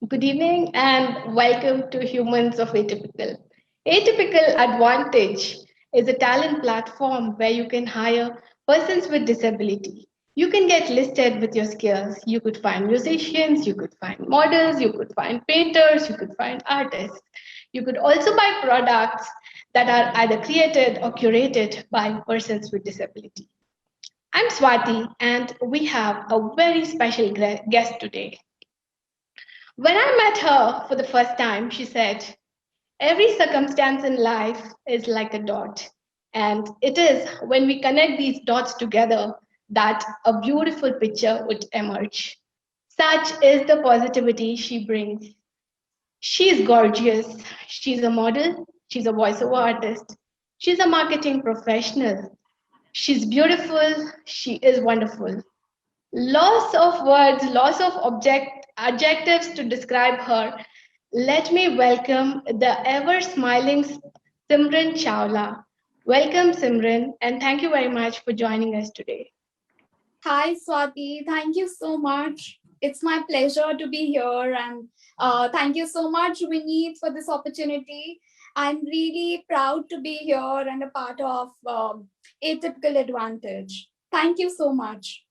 Good evening and welcome to Humans of Atypical. Atypical Advantage is a talent platform where you can hire persons with disability. You can get listed with your skills. You could find musicians, you could find models, you could find painters, you could find artists. You could also buy products that are either created or curated by persons with disability. I'm Swathi, and we have a very special guest today. When I met her for the first time, she said, every circumstance in life is like a dot. And it is when we connect these dots together that a beautiful picture would emerge. Such is the positivity she brings. She is gorgeous. She's a model. She's a voiceover artist. She's a marketing professional. She's beautiful. She is wonderful. Loss of words, loss of adjectives to describe her. Let me welcome the ever smiling Simran Chawla. Welcome, Simran, and thank you very much for joining us today. Hi, Swathi. Thank you so much. It's my pleasure to be here. And thank you so much, Vineet, for this opportunity. I'm really proud to be here and a part of Atypical Advantage. Thank you so much.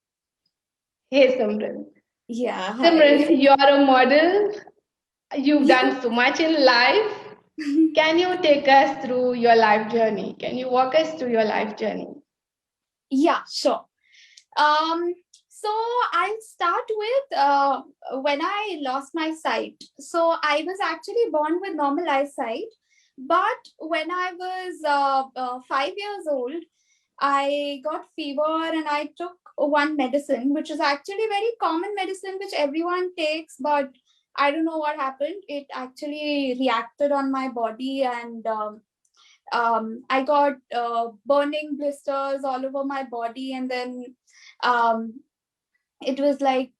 Hey, Simran. Yeah, hi. Simran, you're a model. You've done so much in life. Can you take us through your life journey? Can you walk us through your life journey? Yeah, sure. So I'll start with when I lost my sight. So I was actually born with normal eyesight, but when I was 5 years old, I got fever and I took one medicine, which is actually very common medicine which everyone takes, but I don't know what happened. It actually reacted on my body and I got burning blisters all over my body, and then um, it was like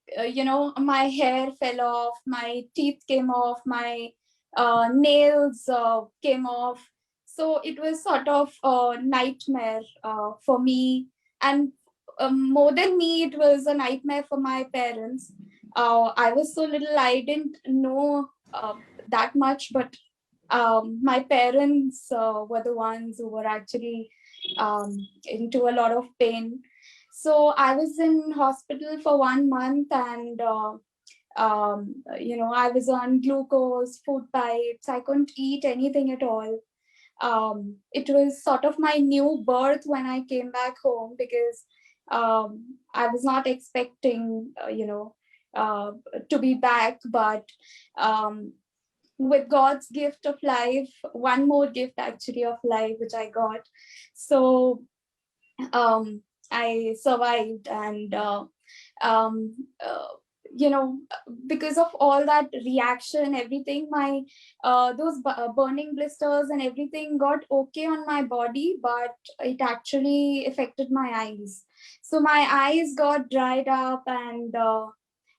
my hair fell off, my teeth came off, my nails came off. So it was sort of a nightmare for me, and more than me, it was a nightmare for my parents. I was so little, I didn't know that much, but my parents were the ones who were actually into a lot of pain. So I was in hospital for 1 month, and I was on glucose, food pipes. I couldn't eat anything at all. It was sort of my new birth when I came back home, because I was not expecting, to be back, but with God's gift of life, one more gift actually of life, which I got. So um, I survived, and um, uh, you know, because of all that reaction, everything, my those burning blisters and everything got okay on my body, but it actually affected my eyes. So my eyes got dried up, and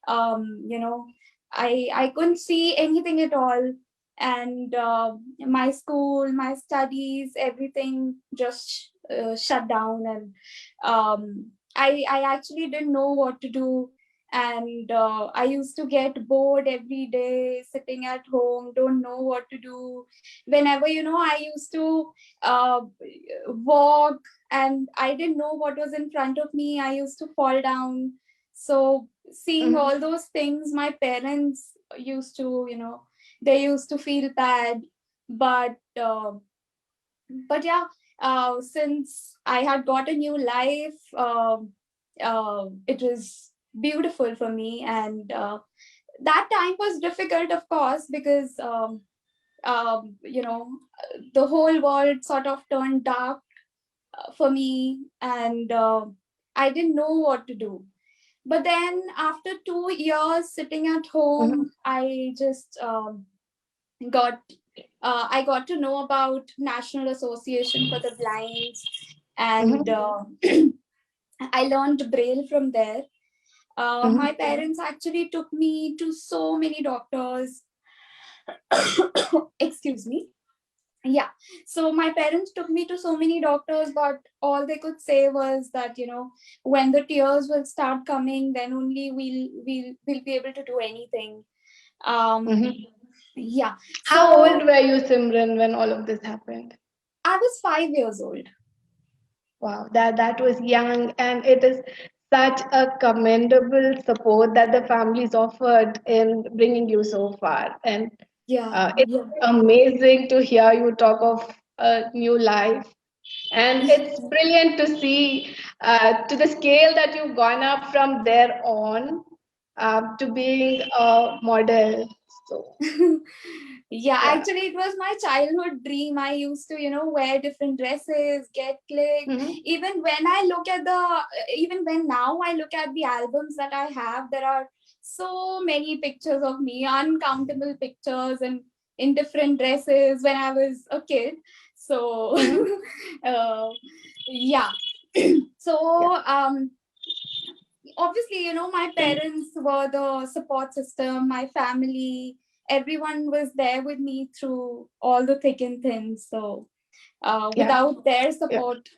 um, you know, I couldn't see anything at all, and my school, my studies, everything just shut down, and I actually didn't know what to do. And I used to get bored every day sitting at home, don't know what to do. Whenever, I used to uh, walk, and I didn't know what was in front of me, I used to fall down. So seeing Mhm. all those things, my parents used to, they used to feel bad. But uh, but yeah, since I had got a new life, it was beautiful for me. And that time was difficult, of course, because you know the whole world sort of turned dark for me, and I didn't know what to do. But then after 2 years sitting at Mhm. home, got I got to know about National Association for the Blind, and Mhm. I learned Braille from there. My Mhm. parents actually took me to so many doctors. Excuse me. Yeah. So my parents took me to so many doctors, but all they could say was that, when the tears will start coming, then only we'll be able to do anything. Yeah. How old were you, Simran, when all of this happened? I was 5 years old. Wow, that was young, and it is such a commendable support that the families offered in bringing you so far. And it's amazing to hear you talk of a new life. And it's brilliant to see to the scale that you've gone up from there on to being a model. So, Yeah, actually it was my childhood dream. I used to, wear different dresses, get clicked. Even when now I look at the albums that I have, there are so many pictures of me, uncountable pictures, and in different dresses when I was a kid. So yeah. So obviously, my parents were the support system, my family, everyone was there with me through all the thick and thin. So without their support,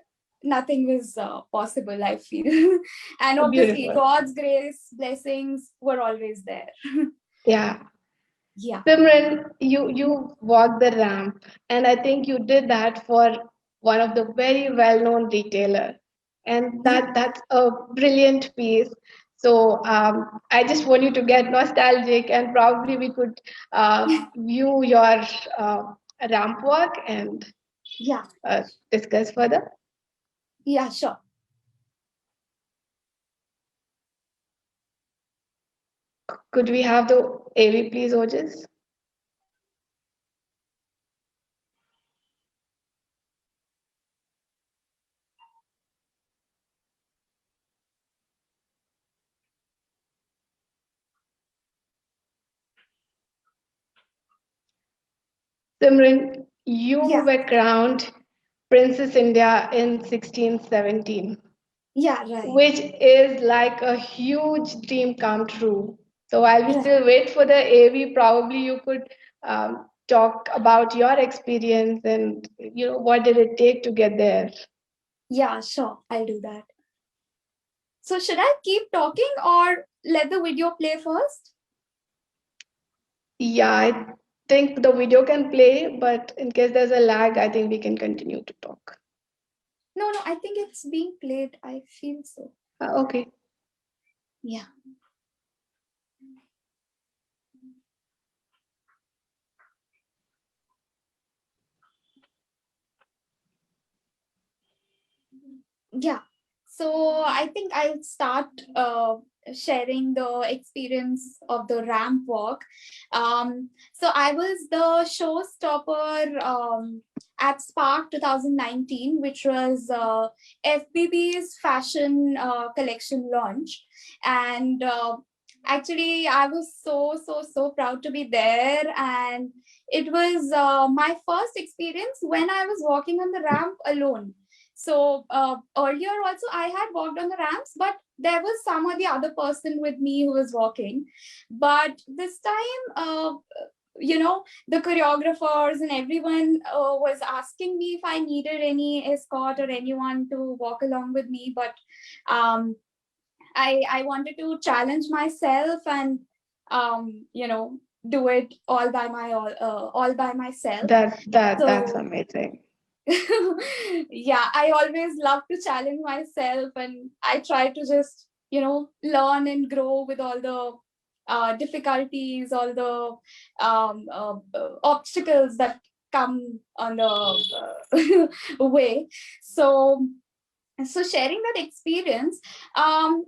nothing was possible, I feel. And obviously, beautiful. God's grace, blessings were always there. Yeah. Yeah. Simran, you walked the ramp, and I think you did that for one of the very well-known retailer, and that's a brilliant piece. So I just want you to get nostalgic, and probably we could view your ramp walk and discuss further. Yeah, sure. Could we have the AV, please, Ojas? Simran, you were crowned Princess India in 1617. Yeah, right. Which is like a huge dream come true. So while we still wait for the AV, probably you could talk about your experience and what did it take to get there. Yeah, sure. I'll do that. So should I keep talking or let the video play first? Yeah, I think the video can play, but in case there's a lag, I think we can continue to talk. No, I think it's being played. I feel so. Okay. Yeah. Yeah. So I think I'll start sharing the experience of the ramp walk. So I was the showstopper at Spark 2019, which was FBB's fashion collection launch. And actually, I was so proud to be there. And it was my first experience when I was walking on the ramp alone. So earlier also I had walked on the ramps, but there was some or the other person with me who was walking. But this time, the choreographers and everyone was asking me if I needed any escort or anyone to walk along with me. But I wanted to challenge myself and do it all by myself. That's amazing. Yeah, I always love to challenge myself, and I try to just learn and grow with all the difficulties, all the obstacles that come on the way. So sharing that experience, one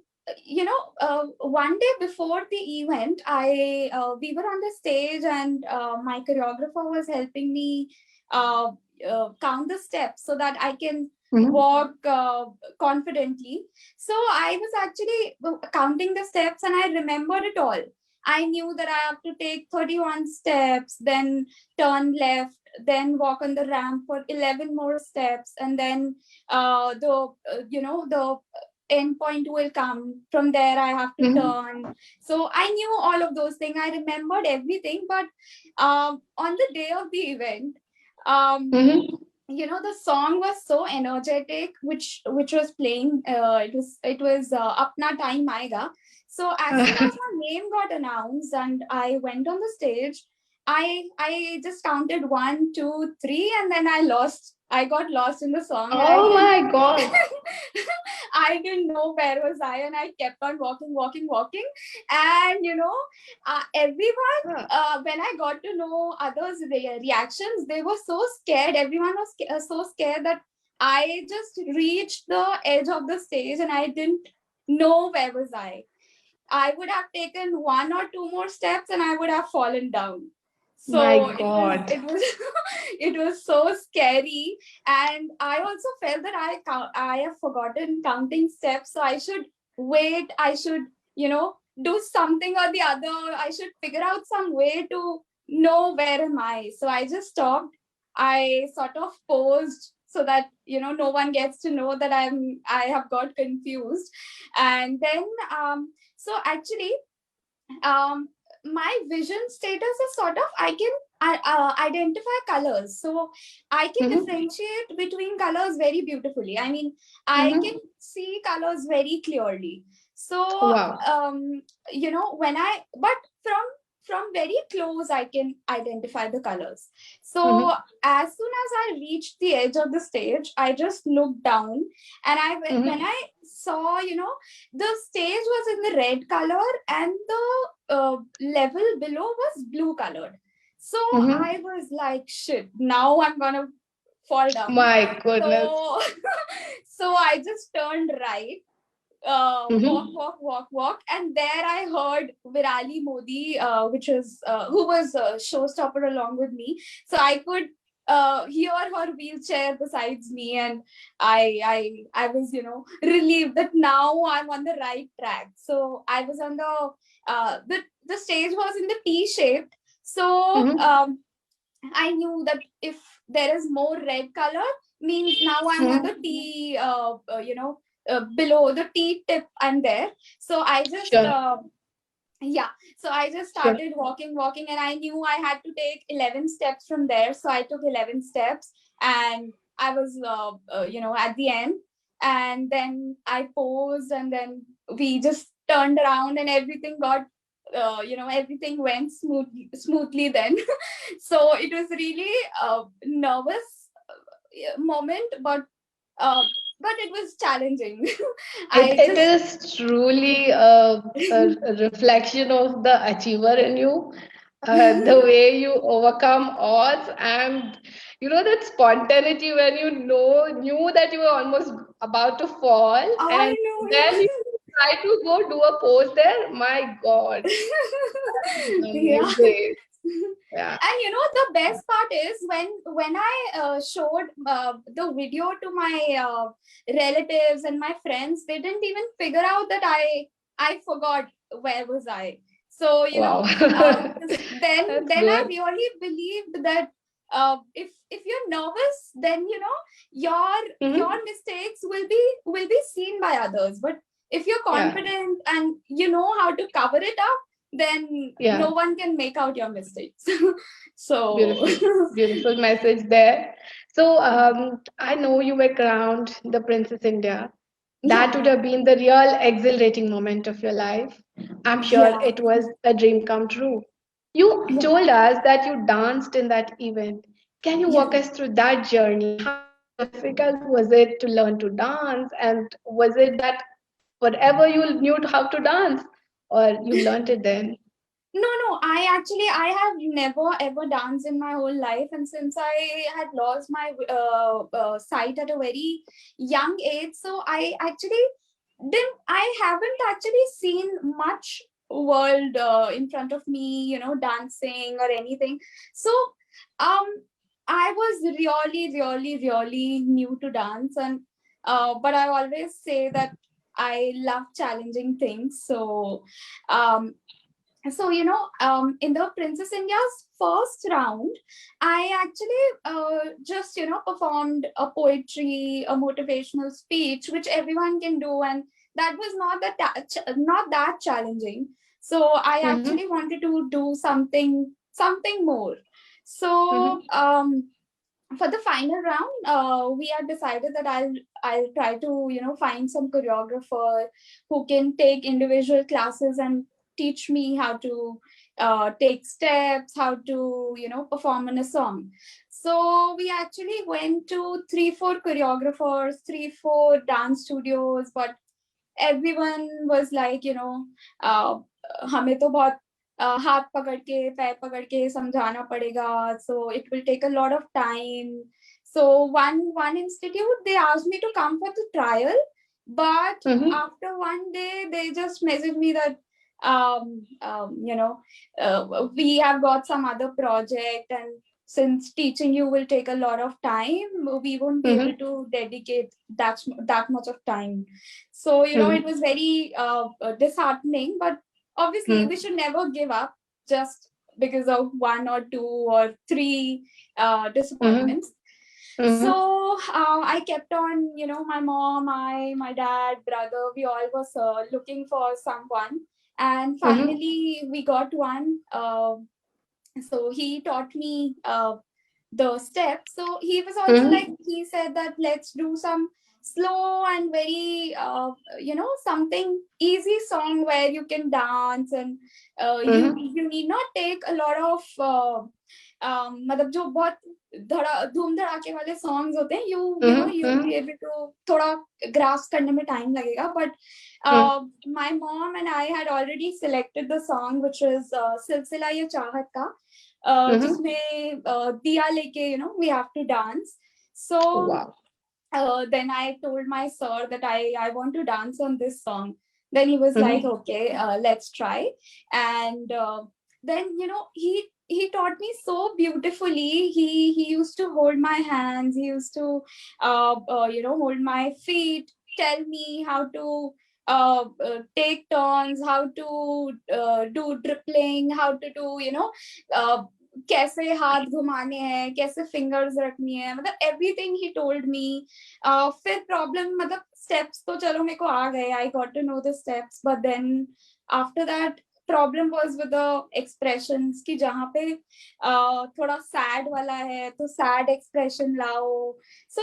day before the event, we were on the stage, and my choreographer was helping me uh, count the steps so that I can walk confidently. So I was actually counting the steps, and I remembered it all. I knew that I have to take 31 steps, then turn left, then walk on the ramp for 11 more steps, and then the end point will come. From there, I have to turn. So I knew all of those things. I remembered everything. But on the day of the event, the song was so energetic, which was playing. It was Apna Time Aayega. So as soon as my name got announced and I went on the stage, I just counted 1, 2, 3, and then I got lost in the song, and Oh my God. I didn't know where was I, and I kept on walking, and everyone, Huh. when I got to know others' reactions, they were so scared. Everyone was so scared that I just reached the edge of the stage and I didn't know where was I. I would have taken 1 or 2 more steps and I would have fallen down. So My it God. was it was so scary, and I also felt that I have forgotten counting steps, so I should wait. I should do something or the other. I should figure out some way to know where am I. So I just stopped. I sort of posed so that no one gets to know that I have got confused, and then so actually, um, my vision status is sort of I can identify colors, so I can Mm-hmm. differentiate between colors very beautifully. I mean, I can Mm-hmm. see colors very clearly. So Wow. when I but from very close I can identify the colors. So Mm-hmm. as soon as I reached the edge of the stage, I just looked down, and when Mm-hmm. I saw, the stage was in the red color and the level below was blue colored. So Mm-hmm. I was like, shit, now I'm gonna fall down. My goodness. So so I just turned right, Mm-hmm. walk, and there I heard Virali Modi, which was who was a showstopper along with me. So I could hear her wheelchair besides me, and I was relieved that now I'm on the right track. So I was on the stage was in the T shaped. So Mm-hmm. I knew that if there is more red color, means now I'm on the Mm-hmm. T, below the T tip, I'm there. So I just, Sure. yeah, so I just Sure. started walking, and I knew I had to take 11 steps from there. So I took 11 steps, and I was, at the end. And then I posed, and then we just turned around, and everything got, everything went smoothly then. So it was really a nervous moment, uh, but it was challenging. It, I it just is truly a reflection of the achiever in you, the way you overcome odds, and that spontaneity when you knew that you were almost about to fall, I and then you try to go do a pose there. My God, know. Yeah. amazing. Yeah. And the best part is when I showed the video to my relatives and my friends, they didn't even figure out that I forgot where was I. So Wow. That's then I good. really believed that if you're nervous, then your Hmm. mistakes will be seen by others. But if you're Yeah. confident and you know how to cover it up, then no Yeah. one can make out your mistakes. So Beautiful, beautiful message there. So, I know you were crowned the Princess India. That would yeah, have been the real exhilarating moment of your life. I'm sure yeah, it was a dream come true. You yeah, told us that you danced in that event. Can you yeah. walk us through that journey? How difficult was it to learn to dance? And was it that forever you knew how to dance? Or you learned it then? No, I have never ever danced in my whole life, and since I had lost my sight at a very young age, so I haven't actually seen much world in front of me, dancing or anything. So um I was really new to dance, and but I always say that I love challenging things. So um in the Princess India's first round, I actually just performed a poetry, a motivational speech, which everyone can do, and that was not that challenging. So I Mm-hmm. actually wanted to do something more. So Mm-hmm. for the final round, we had decided that I'll try to find some choreographer who can take individual classes and teach me how to take steps, how to perform in a song. So we actually went to 3-4 choreographers, 3-4 dance studios, but everyone was like, uh, हमें तो बहुत हाथ पकड़ के पैर पकड़ के समझाना पड़ेगा, so it will take a lot of time. So one institute, they asked me to come for the trial, but Mm-hmm. after one day they just messaged me that um, um, you know we have got some other project, and since teaching you will take a lot of time, we won't be able Mm-hmm. to dedicate that much of time. So it Mm-hmm. was very disheartening, but obviously we should never give up just because of one or two or three Mm-hmm. disappointments. Mm-hmm. So I kept on, my mom, my dad, brother, we all was looking for someone, and Mm-hmm. finally we got one. So he taught me the steps. So he was also like, Mm-hmm. he said that let's do some slow and very something easy song where you can dance, and Mm-hmm. you need not take a lot of मतलब जो बहुत धूम धड़ाके वाले songs होते हैं, Mm-hmm. you'll be Mm-hmm. able to थोड़ा grasp करने में टाइम लगेगा, but my mom and I had already selected the song, which is सिलसिला ये चाहत का, Mm-hmm. जिसमें दिया लेके we have to dance. So Wow. then I told my sir that I want to dance on this song. Then he was like, Mm-hmm. okay, let's try. And then he taught me so beautifully. He used to hold my hands. He used to hold my feet, tell me how to take turns, how to do dribbling, how to do uh, कैसे हाथ घुमाने हैं, कैसे fingers रखनी है, मतलब everything he told me. फिर problem, मतलब स्टेप्स तो चलो मेरे को आ गए, I got to know the steps, but then after that problem was with the expressions, कि जहाँ पे थोड़ा सैड वाला है तो सैड एक्सप्रेशन लाओ. So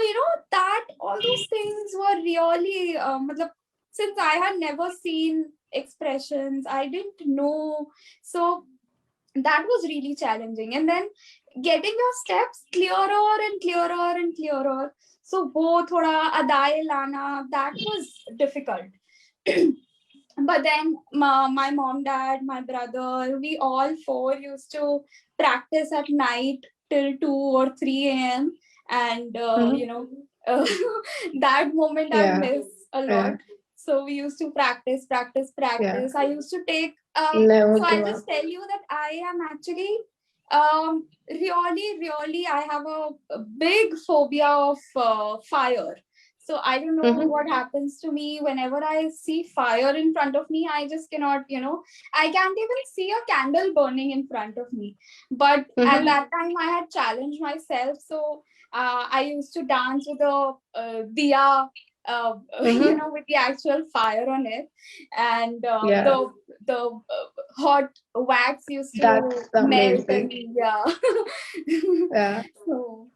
that all those things were really मतलब, since I had never seen expressions, I didn't know. So that was really challenging, and then getting your steps clearer and clearer and clearer, so wo thoda adai lana, that was difficult. But then my mom, dad, my brother, we all four used to practice at night till 2 or 3 a.m. And Mm-hmm. uh, that moment I Yeah. miss a lot. Yeah. So we used to practice, practice, Yeah. practice. I used to take Never so I'll give up. just tell you that I am actually really, I have a big phobia of fire. So I don't know Mm-hmm. what happens to me whenever I see fire in front of me. I just cannot, I can't even see a candle burning in front of me. But at Mm-hmm. that time, I had challenged myself. So I used to dance with a diya, Mm-hmm. with the actual fire on it, and Yeah. the hot wax used to That's melt, and amazing. yeah. Yeah. so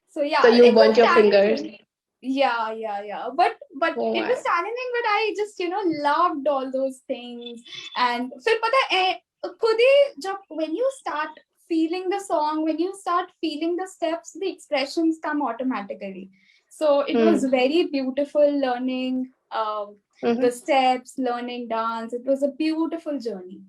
so So yeah, you it was burnt your fingers. challenging. Yeah. But Oh it was my. challenging, but I just loved all those things. And फिर पता है खुद ही जब when you start feeling the song, when you start feeling the steps, the expressions come automatically. So it was Hmm. very beautiful learning the Mm-hmm. steps, learning dance. It was a beautiful journey.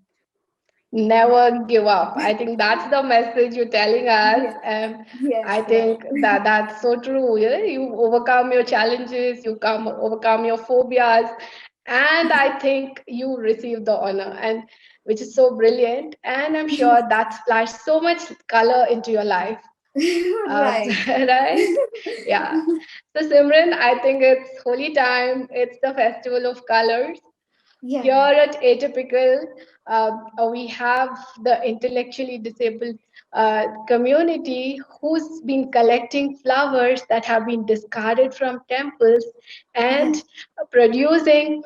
Never give up. I think that's the message you're telling us, Yes, and I yes, right. think that that's so true. Yeah, you overcome your challenges, you come overcome your phobias, and I think you receive the honor, and which is so brilliant. And I'm sure that splashed so much color into your life. Right. Right? Yeah. So Simran, I think it's holy time. It's the festival of colors. Yeah. Here at Atypical, we have the intellectually disabled community who's been collecting flowers that have been discarded from temples and Yeah. producing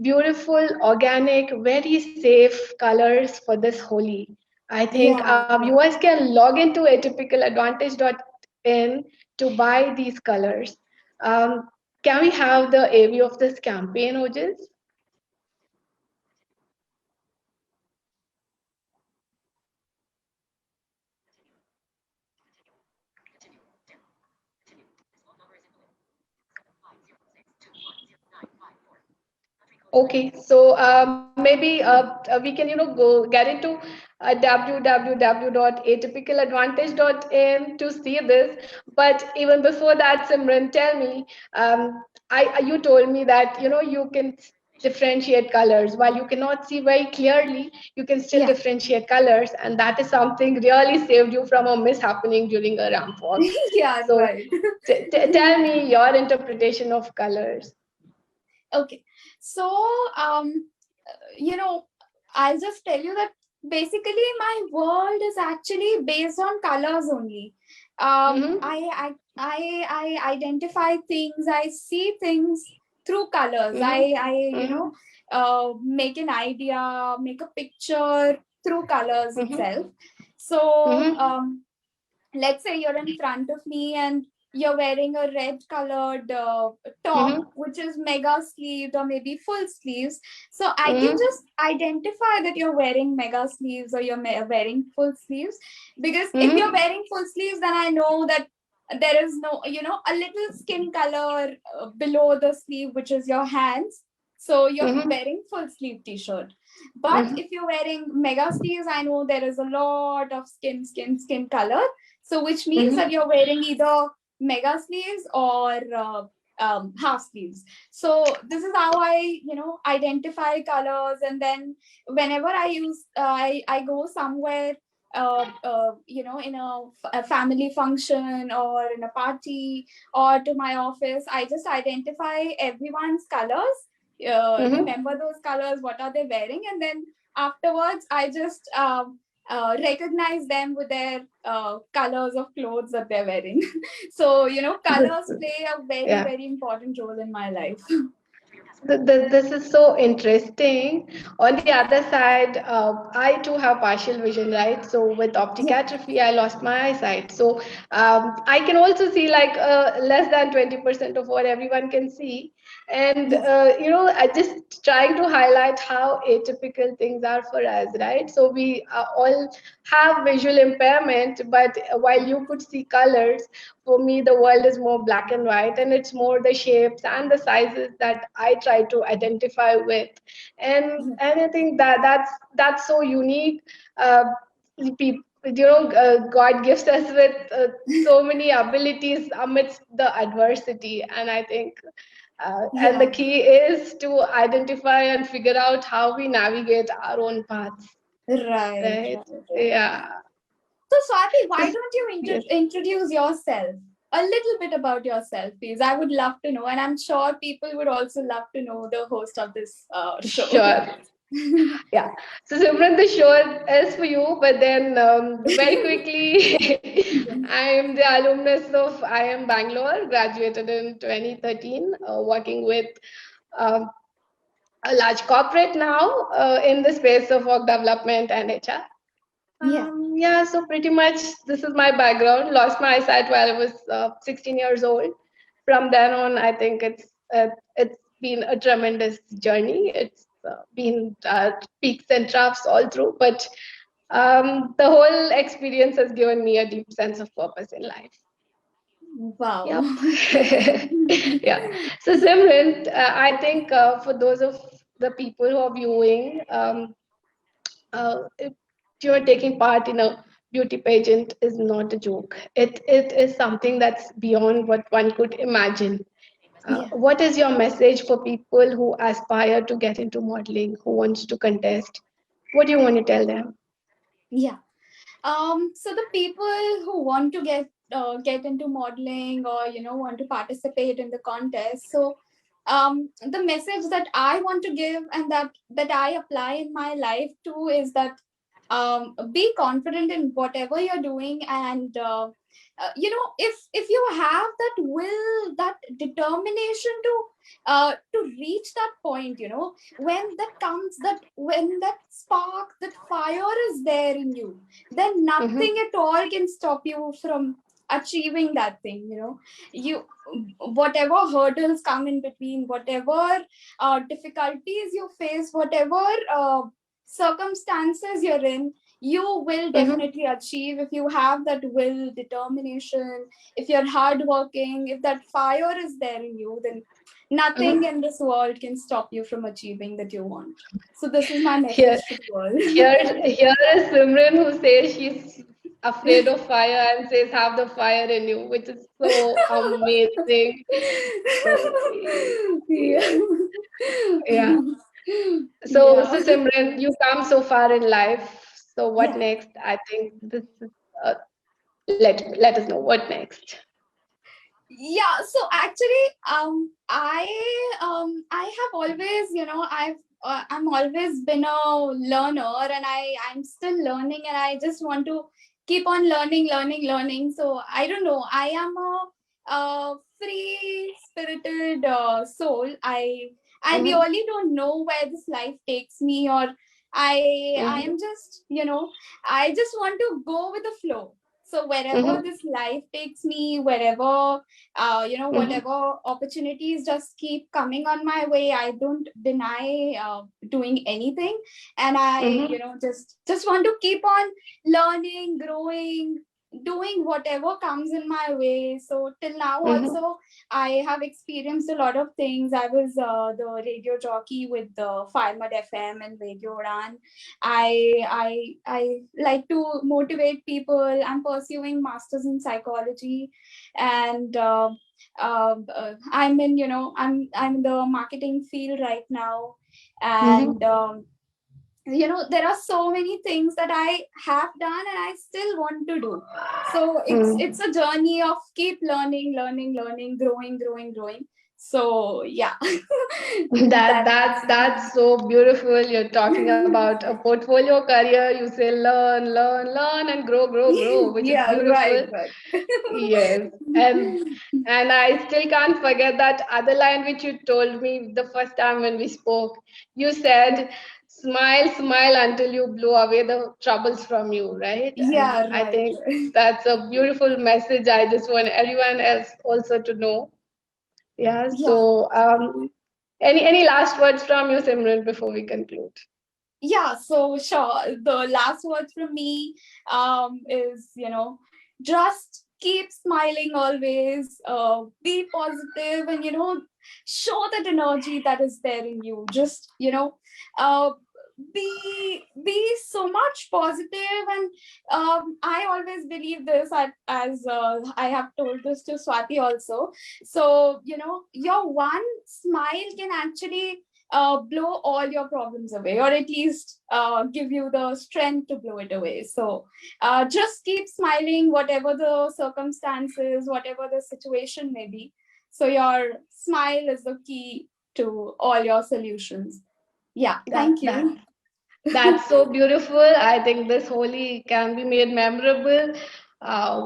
beautiful, organic, very safe colors for this Holi. I think Yeah. our viewers can log into atypicaladvantage.in in to buy these colors. Um, can we have the AV of this campaign, Ojis? Okay, so maybe we can, go get into www.atypicaladvantage.in to see this. But even before that, Simran, tell me, you told me that, you can differentiate colors. While you cannot see very clearly, you can still Yeah. differentiate colors, and that is something really saved you from a mishappening during a ramp walk. Yeah, So right. tell me your interpretation of colors. Okay. So, you know, I'll just tell you that basically my world is actually based on colors only. Mm-hmm. I identify things, I see things through colors. Mm-hmm. Make an idea, make a picture through colors Mm-hmm. itself. So, Mm-hmm. let's say you're in front of me and you're wearing a red colored top Mm-hmm. which is mega sleeved or maybe full sleeves, so I can Mm-hmm. just identify that you're wearing mega sleeves or you're wearing full sleeves, because if you're Mm-hmm. wearing full sleeves then I know that there is no, a little skin color below the sleeve which is your hands, so you're Mm-hmm. wearing full sleeve t-shirt. But Mm-hmm. if you're wearing mega sleeves, I know there is a lot of skin color, so which means that Mm-hmm. you're wearing either mega sleeves or half sleeves. So this is how I, identify colors. And then whenever I go somewhere, in a family function or in a party or to my office, I just identify everyone's colors, Mm-hmm. remember those colors, what are they wearing, and then afterwards I just recognize them with their colors of clothes that they're wearing. So, colors play a very, Yeah. very important role in my life. This is so interesting. On the other side, I too have partial vision, right? So with optic Yeah. atrophy, I lost my eyesight. So I can also see like less than 20% of what everyone can see. And Yeah. I just trying to highlight how atypical things are for us, right? So we all have visual impairment, but while you could see colors, for me the world is more black and white, and it's more the shapes and the sizes that I try to identify with. And I think that's so unique. People, God gives us with so many abilities amidst the adversity, and I think and the Yeah. key is to identify and figure out how we navigate our own paths, Right, right? right, right. Yeah. So, Swati, why So, don't you yes. introduce yourself? A little bit about yourself, please. I would love to know, and I'm sure people would also love to know the host of this show. Sure. Yeah. So Simran, the show is for you, but then very quickly, I am the alumnus of IIM Bangalore, graduated in 2013, working with um, a large corporate now in the space of work development and HR. Yeah. Yeah, so pretty much this is my background. Lost my eyesight while I was 16 years old. From then on, I think it's been a tremendous journey. It's been peaks and troughs all through, but the whole experience has given me a deep sense of purpose in life. Wow. Yep. Yeah. So Simran, I think for those of the people who are viewing, if you're taking part in a beauty pageant is not a joke. It is something that's beyond what one could imagine. Yeah. What is your message for people who aspire to get into modeling, who wants to contest? What do you want to tell them? Yeah. So the people who want to get into modeling or want to participate in the contest, so the message that I want to give and that I apply in my life too is that be confident in whatever you're doing, and if you have that will, that determination to reach that point, when that comes, that when that spark, that fire is there in you, then Mm-hmm. nothing at all can stop you from achieving that thing. You, whatever hurdles come in between, whatever difficulties you face, whatever circumstances you're in, you will Mm-hmm. definitely achieve if you have that will, determination, if you're hardworking, if that fire is there in you, then nothing Mm-hmm. in this world can stop you from achieving that you want. So this is my Here, message to the world. here is Simran who says she's afraid of fire and says have the fire in you, which is so amazing. So Yeah. yeah. So Yeah. Simran, you come so far in life. So what Yeah. next? I think this is let us know what next. Yeah, so actually, I have always, I'm always been a learner, and I'm still learning, and I just want to keep on learning. So I don't know, I am a free spirited soul. I Mm-hmm. really don't know where this life takes me, or I Mm-hmm. am just, I just want to go with the flow. So wherever Mm-hmm. this life takes me, wherever Mm-hmm. whatever opportunities just keep coming on my way, I don't deny doing anything. And I, Mm-hmm. just want to keep on learning, growing, doing whatever comes in my way. So till now Mm-hmm. also, I have experienced a lot of things. I was the radio jockey with the Farmer FM and Radio Run. I like to motivate people. I'm pursuing masters in psychology, and I'm in, I'm in the marketing field right now. And Mm-hmm. there are so many things that I have done and I still want to do. So it's a journey of keep learning, growing. So yeah. That That's that's so beautiful. You're talking about a portfolio career. You say learn, and grow, which is yeah, right, beautiful. right. Yes, and I still can't forget that other line which you told me the first time when we spoke. You said, "Smile, smile until you blow away the troubles from you." Right, and Yeah, I right, think right. that's a beautiful message. I just want everyone else also to know. Yeah. Yeah. So, any last words from you, Simran, before we conclude? Yeah, so sure. The last words from me is, just keep smiling always, be positive, and, show that energy that is there in you. Just, uh, be so much positive. And I always believe this, as I have told this to Swathi also. So, your one smile can actually blow all your problems away, or at least give you the strength to blow it away. So just keep smiling, whatever the circumstances, whatever the situation may be. So your smile is the key to all your solutions. Yeah, That thank that you. That's so beautiful. I think this Holi can be made memorable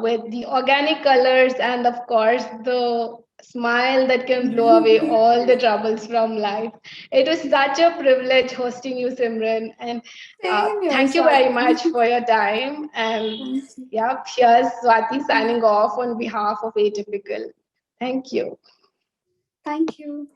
with the organic colors and, of course, the smile that can blow away all the troubles from life. It was such a privilege hosting you, Simran, and Same here, thank you very Swati. much for your time. And Thank you. yeah, here's Swati signing off on behalf of Atypical. Thank you. Thank you.